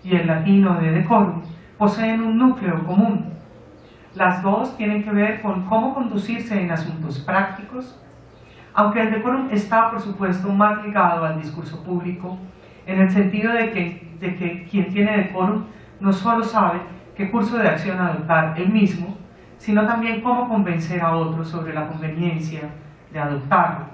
y el latino de decorum poseen un núcleo común. Las dos tienen que ver con cómo conducirse en asuntos prácticos, aunque el decorum está, por supuesto, más ligado al discurso público, en el sentido de que quien tiene decorum no solo sabe qué curso de acción adoptar él mismo, sino también cómo convencer a otros sobre la conveniencia de adoptarlo.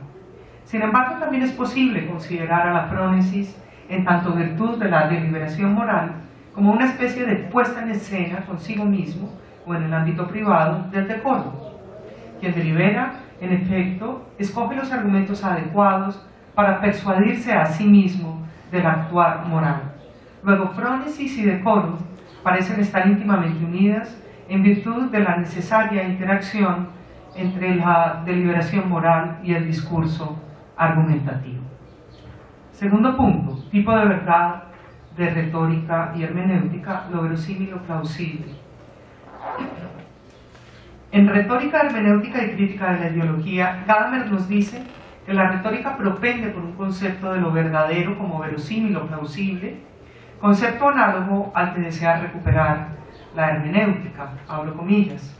Sin embargo, también es posible considerar a la frónesis, en tanto virtud de la deliberación moral, como una especie de puesta en escena consigo mismo o en el ámbito privado del decoro. Quien delibera, en efecto, escoge los argumentos adecuados para persuadirse a sí mismo del actuar moral. Luego, frónesis y decorum parecen estar íntimamente unidas en virtud de la necesaria interacción entre la deliberación moral y el discurso argumentativo. Segundo punto, tipo de verdad de retórica y hermenéutica, lo verosímil o plausible. En Retórica, Hermenéutica y Crítica de la Ideología, Gadamer nos dice que la retórica propende por un concepto de lo verdadero como verosímil o plausible, concepto análogo al que desea recuperar la hermenéutica, abro comillas.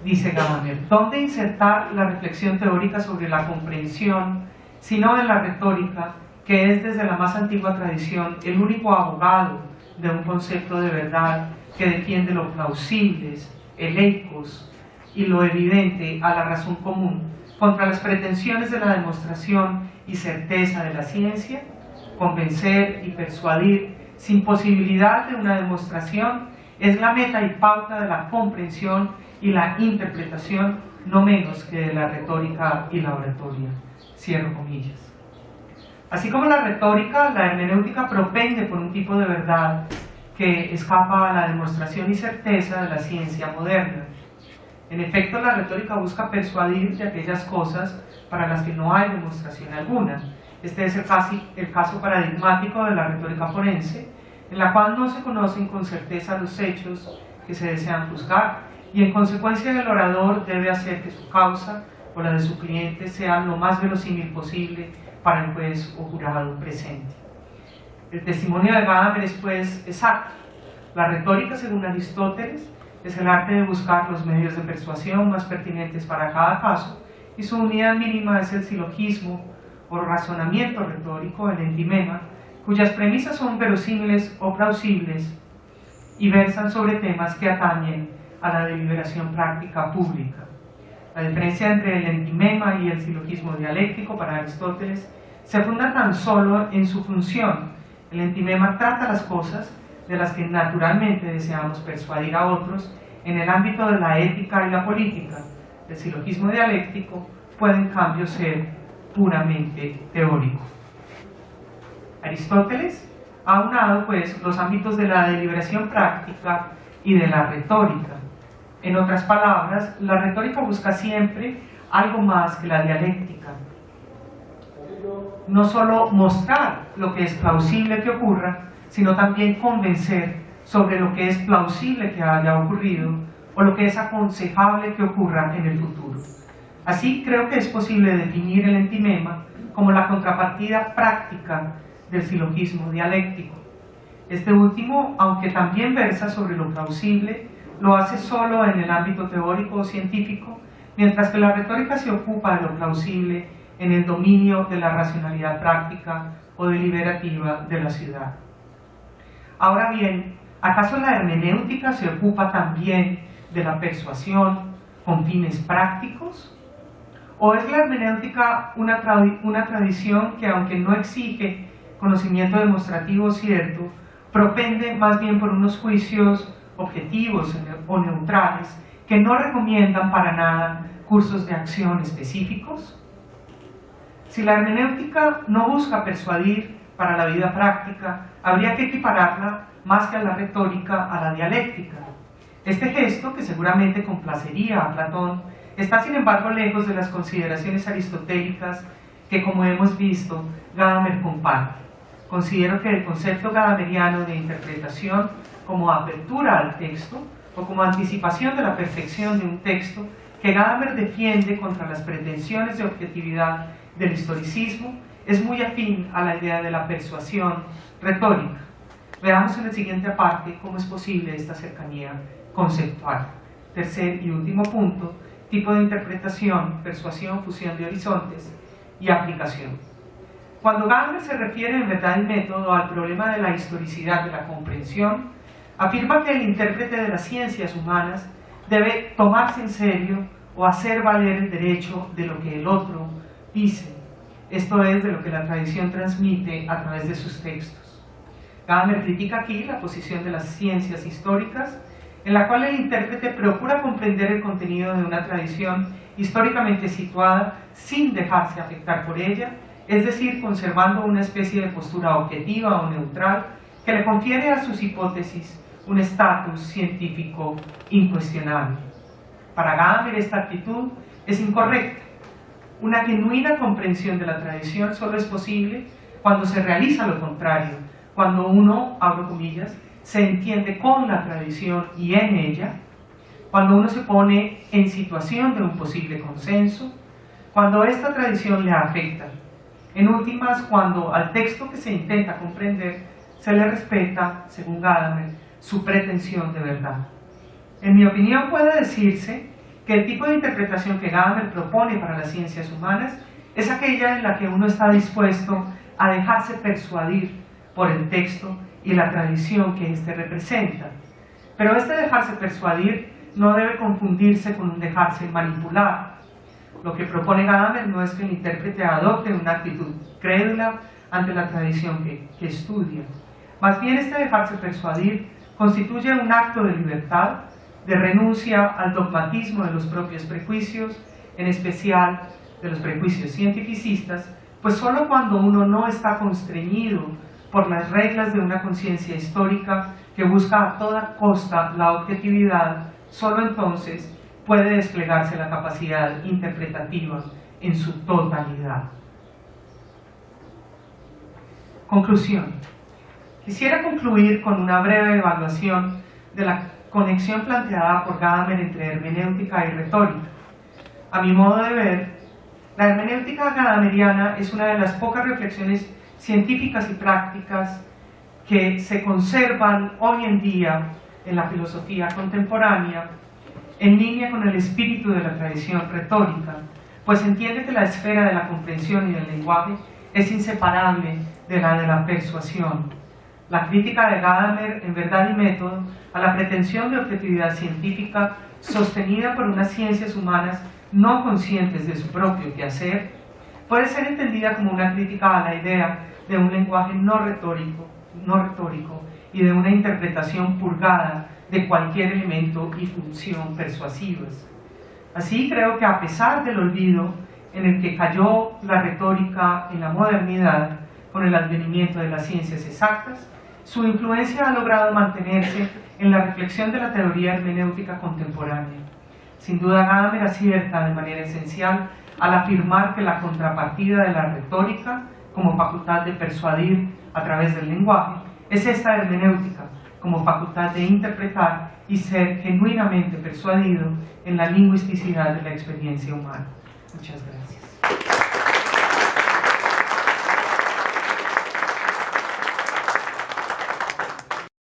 Dice Gadamer, ¿dónde insertar la reflexión teórica sobre la comprensión, sino en la retórica, que es desde la más antigua tradición el único abogado de un concepto de verdad que defiende lo plausibles, eleicos y lo evidente a la razón común, contra las pretensiones de la demostración y certeza de la ciencia? Convencer y persuadir sin posibilidad de una demostración es la meta y pauta de la comprensión y la interpretación, no menos que de la retórica y la oratoria. Cierro comillas. Así como la retórica, la hermenéutica propende por un tipo de verdad que escapa a la demostración y certeza de la ciencia moderna. En efecto, la retórica busca persuadir de aquellas cosas para las que no hay demostración alguna. Este es el caso paradigmático de la retórica forense, en la cual no se conocen con certeza los hechos que se desean juzgar, y en consecuencia el orador debe hacer que su causa o la de su cliente sean lo más verosímil posible para el juez o jurado presente. El testimonio de Gadamer es pues exacto. La retórica, según Aristóteles, es el arte de buscar los medios de persuasión más pertinentes para cada caso, y su unidad mínima es el silogismo o razonamiento retórico, el entimema, cuyas premisas son verosímiles o plausibles y versan sobre temas que atañen a la deliberación práctica pública. La diferencia entre el entimema y el silogismo dialéctico para Aristóteles se funda tan solo en su función. El entimema trata las cosas de las que naturalmente deseamos persuadir a otros en el ámbito de la ética y la política. El silogismo dialéctico puede en cambio ser puramente teórico. Aristóteles ha unado pues los ámbitos de la deliberación práctica y de la retórica. En otras palabras, la retórica busca siempre algo más que la dialéctica. No solo mostrar lo que es plausible que ocurra, sino también convencer sobre lo que es plausible que haya ocurrido o lo que es aconsejable que ocurra en el futuro. Así creo que es posible definir el entimema como la contrapartida práctica del silogismo dialéctico. Este último, aunque también versa sobre lo plausible, lo hace solo en el ámbito teórico o científico, mientras que la retórica se ocupa de lo plausible en el dominio de la racionalidad práctica o deliberativa de la ciudad. Ahora bien, ¿acaso la hermenéutica se ocupa también de la persuasión con fines prácticos? ¿O es la hermenéutica una tradición que, aunque no exige conocimiento demostrativo cierto, propende más bien por unos juicios objetivos o neutrales que no recomiendan para nada cursos de acción específicos? Si la hermenéutica no busca persuadir para la vida práctica, habría que equipararla más que a la retórica a la dialéctica. Este gesto, que seguramente complacería a Platón, está sin embargo lejos de las consideraciones aristotélicas que, como hemos visto, Gadamer comparte. Considero que el concepto gadameriano de interpretación como apertura al texto o como anticipación de la perfección de un texto que Gadamer defiende contra las pretensiones de objetividad del historicismo es muy afín a la idea de la persuasión Retórica. Veamos en el siguiente aparte cómo es posible esta cercanía conceptual. Tercer y último punto, tipo de interpretación, persuasión, fusión de horizontes y aplicación. Cuando Gadamer se refiere en Verdad y Método al problema de la historicidad de la comprensión, afirma que el intérprete de las ciencias humanas debe tomarse en serio o hacer valer el derecho de lo que el otro dice, esto es, de lo que la tradición transmite a través de sus textos. Gadamer critica aquí la posición de las ciencias históricas, en la cual el intérprete procura comprender el contenido de una tradición históricamente situada sin dejarse afectar por ella, es decir, conservando una especie de postura objetiva o neutral que le confiere a sus hipótesis un estatus científico incuestionable. Para Gadamer esta actitud es incorrecta. Una genuina comprensión de la tradición solo es posible cuando se realiza lo contrario, cuando uno, abro comillas, se entiende con la tradición y en ella, cuando uno se pone en situación de un posible consenso, cuando esta tradición le afecta. En últimas, cuando al texto que se intenta comprender se le respeta, según Gadamer, su pretensión de verdad. En mi opinión puede decirse que el tipo de interpretación que Gadamer propone para las ciencias humanas es aquella en la que uno está dispuesto a dejarse persuadir por el texto y la tradición que éste representa. Pero este dejarse persuadir no debe confundirse con un dejarse manipular. Lo que propone Gadamer no es que el intérprete adopte una actitud crédula ante la tradición que estudia. Más bien este dejarse persuadir constituye un acto de libertad, de renuncia al dogmatismo de los propios prejuicios, en especial de los prejuicios cientificistas, pues solo cuando uno no está constreñido por las reglas de una conciencia histórica que busca a toda costa la objetividad, solo entonces puede desplegarse la capacidad interpretativa en su totalidad. Conclusión. Quisiera concluir con una breve evaluación de la conexión planteada por Gadamer entre hermenéutica y retórica. A mi modo de ver, la hermenéutica gadameriana es una de las pocas reflexiones científicas y prácticas que se conservan hoy en día en la filosofía contemporánea, en línea con el espíritu de la tradición retórica, pues entiende que la esfera de la comprensión y del lenguaje es inseparable de la persuasión. La crítica de Gadamer, en Verdad y Método, a la pretensión de objetividad científica sostenida por unas ciencias humanas no conscientes de su propio quehacer, puede ser entendida como una crítica a la idea de un lenguaje no retórico y de una interpretación purgada de cualquier elemento y función persuasivas. Así creo que a pesar del olvido en el que cayó la retórica en la modernidad con el advenimiento de las ciencias exactas, su influencia ha logrado mantenerse en la reflexión de la teoría hermenéutica contemporánea. Sin duda Gadamer acierta de manera esencial al afirmar que la contrapartida de la retórica como facultad de persuadir a través del lenguaje es esta hermenéutica como facultad de interpretar y ser genuinamente persuadido en la lingüisticidad de la experiencia humana. Muchas gracias.